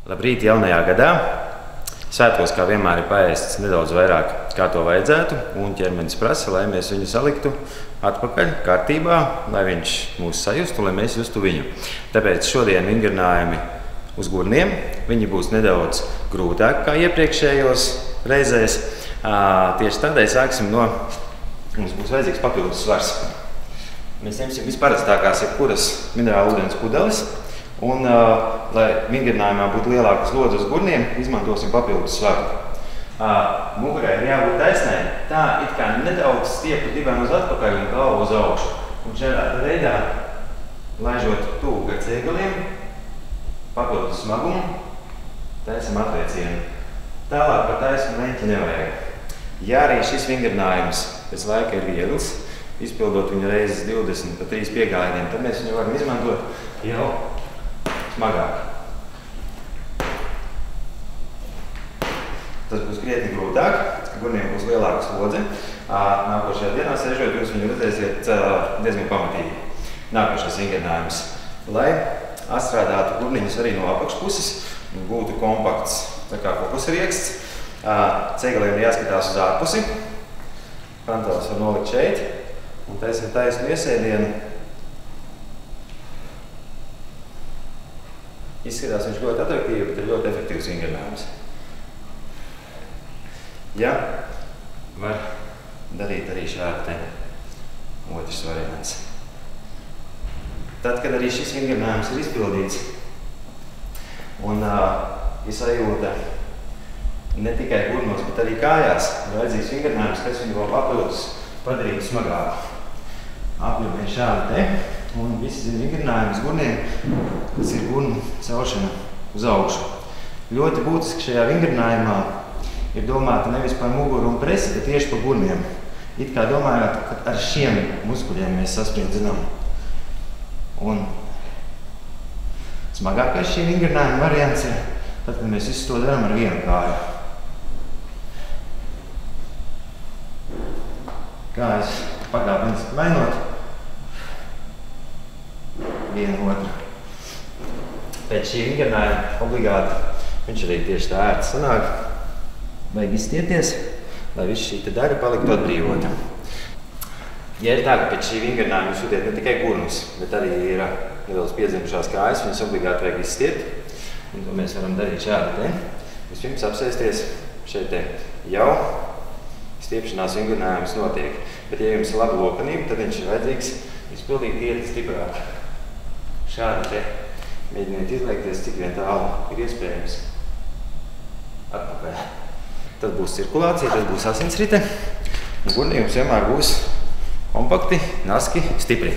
Labrīt jaunajā gadā! Svētkos, kā vienmēr, ir paēsts nedaudz vairāk, kā to vajadzētu, un ķermenis prasa, lai mēs viņu saliktu atpakaļ kārtībā, lai viņš mūs sajustu, lai mēs justu viņu. Tāpēc šodien vingrinājumi uz gurniem, viņi būs nedaudz grūtāki kā iepriekšējos reizēs. Tieši tādēļ sāksim no, mums būs vajadzīgs papildus svars. Mēs ņemsim visparastākās jebkuras minerālu ūdens pudeles, un, lai vingrinājumā būtu lielākas lodes uz gurniem, izmantosim papildus svaru. Mugurai ir jābūt taisnai, tā it kā nedaudz stiepu divan uz atpakaļ un galvu uz augšu. Un šādā veidā, laižot tuvu gar ciegaliem, papildus smagumu, taisam atliecienu. Tālāk par taisnu leņķi nevajag. Ja arī šis vingrinājums pēc laika ir viegls, izpildot viņu reizes 20 pa 3 piegājieniem, tad mēs viņu varam izmantot jau smagāk. Tas būs krietni grūtāk, gurniem būs lielāka slodze. Nākošajā dienā sēžot, jūs viņu redzēsiet diezgan pamatīgi. Nākošais vingrinājums. Lai atstrādātu gurniņus arī no apakšpuses, būtu kompakts, tā kā fokusrieksts. Ciegaliem ir jāskatās uz ārpusi. Pantelis var nolikt šeit. Un taisim taisnu iesēdienu. Izskatās viņš ļoti atraktīvi, bet ir ļoti efektīvs vingrinājums. Ja var darīt arī šādi otrs variants. Tad, kad arī šis vingrinājums ir izpildīts un ir sajūta ne tikai gurnos, bet arī kājās, ir vajadzīgs vingrinājums, kas viņu vēl papildus padarītu smagāku. Apļumiet šādi te, un visi vingrinājumi uz gurniem, kas ir gurnu celšana uz augšu. Ļoti būtiski šajā vingrinājumā ir domāta nevis par muguru un presi, bet tieši par gurniem. It kā domājot, ka ar šiem muskuļiem mēs saspriedzinām. Un smagākais šī vingrinājuma variants ir tad, kad mēs visu to darām ar vienu kāju. Kājas pakāpeniski mainot, viena otru. Pēc šī vingrinājuma obligāti viņš arī tieši tā ērti sanāk. Vajag izstieties, lai viss šī daļa paliktu atbrīvota. Ja ir tā, ka pēc šī vingrinājuma jūs jūtiet ne tikai gurnus, bet arī ir nedaudz piedzimušās kājas, viņas obligāti vajag izstiet. Un to mēs varam darīt šādi te. Vispirms apsēsties šeit te jau. Stiepšanās vingrinājums notiek. Bet, ja jums ir laba lokanība, tad viņš ir vajadzīgs izpildīt ieti stiprāk. Šādi te mēģiniet izliekties, cik vien tālu ir iespējams atpakaļ. Tad būs cirkulācija, tad būs asinsrite. Un gurni jums vienmēr būs kompakti, naski, stipri.